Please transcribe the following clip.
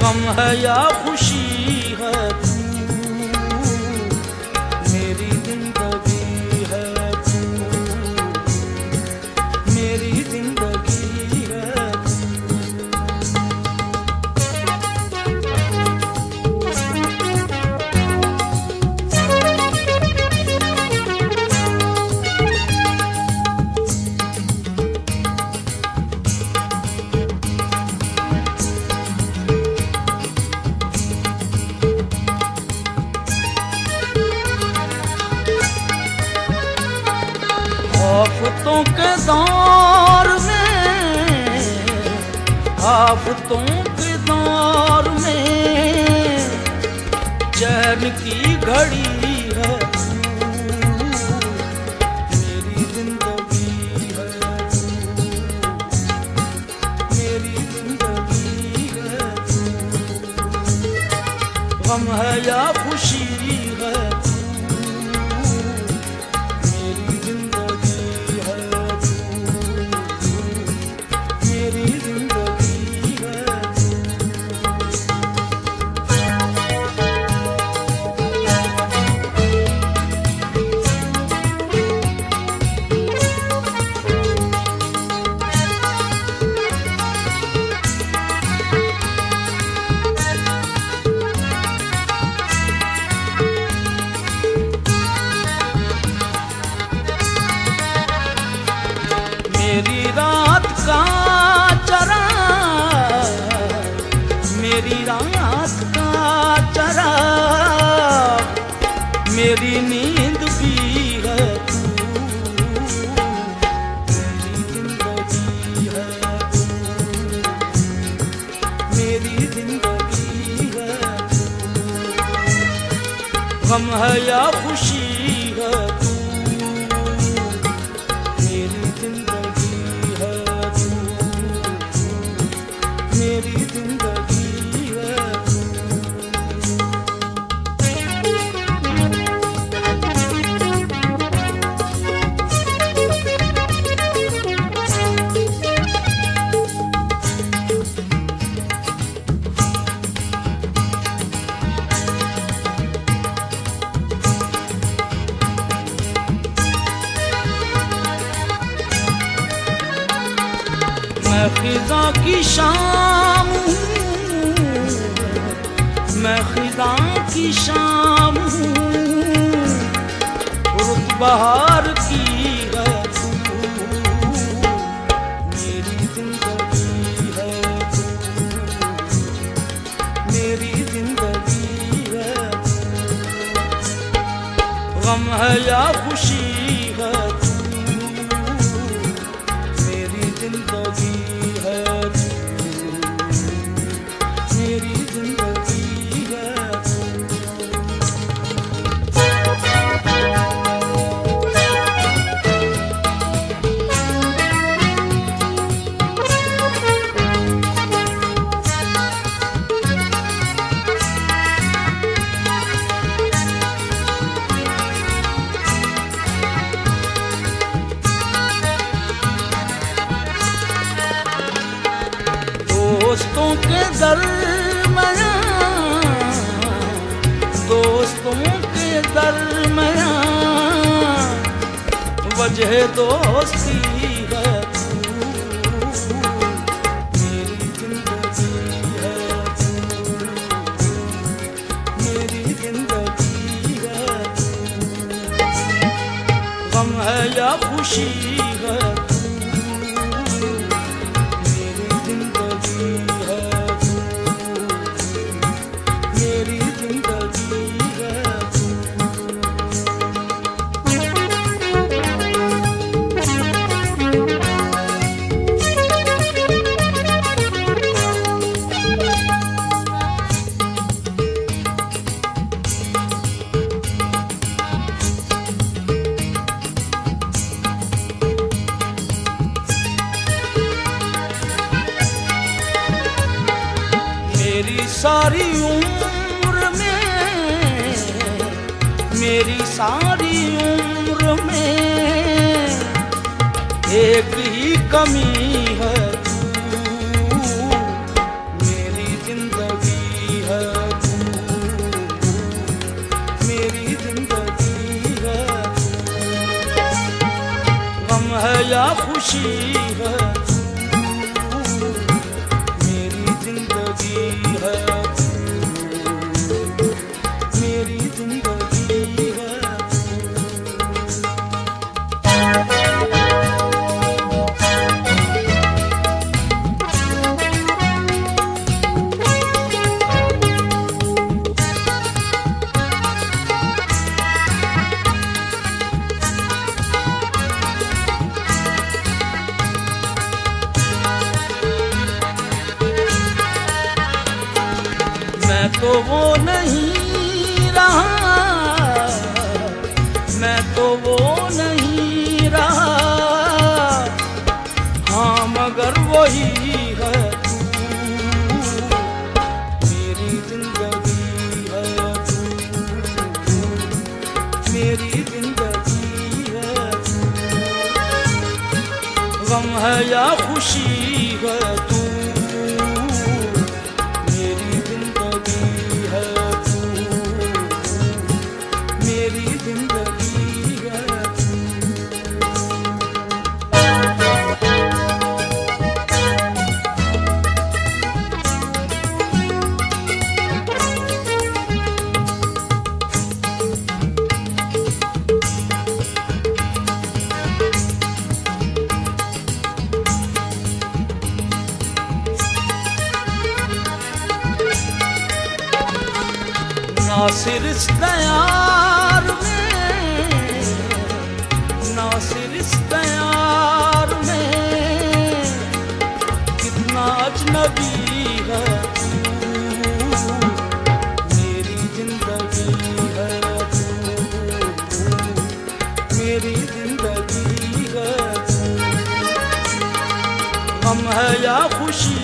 गम है या खुशी है तू, मेरी जिंदगी है तू, मेरी जिंदगी है तू। आफतों के दौर में, आफतों के दौर में चैन की घड़ी है तू, मेरी जिंदगी है तू, मेरी जिंदगी है तू। गम है या खुशी है तू, मेरी जिंदगी है तू, मेरी जिंदगी है तू। मेरी रात का चराग, मेरी रात का चराग, मेरी नींद भी है तू, मेरी जिंदगी है तू, मेरी जिंदगी है तू। गम है या खुशी है तू, मेरी जिंदगी है तू, मेरी जिंदगी है तू। मैं खिज़ां की शाम हूँ, मैं खिज़ां की शाम हूँ, रुत बहार की है तू, मेरी जिंदगी है तू, मेरी जिंदगी है तू। गम है या खुशी है तू, मेरी जिंदगी है तू, मेरी जिंदगी है तू। दोस्तों के दरमियां, दोस्तों के दरमियां वजह दोस्ती है तू, मेरी जिंदगी है तू, मेरी जिंदगी है तू। गम है या खुशी है तू, मेरी जिंदगी है तू, मेरी जिंदगी है तू। मेरी सारी उम्र में, मेरी सारी उम्र में एक ही कमी है तू, मेरी जिंदगी खुशी है तू, मेरी जिंदगी है तू, मेरी जिंदगी है। मैं तो वो नहीं रहा, मैं तो वो नहीं रहा, हाँ मगर वही है तू, मेरी जिंदगी है तू, मेरी जिंदगी है तू। गम है या खुशी है तू, ना सिर इस दयार में, ना सिर इस दयार में, कितना अजनबी है तू, मेरी जिंदगी है तू, मेरी जिंदगी है तू। गम है या खुशी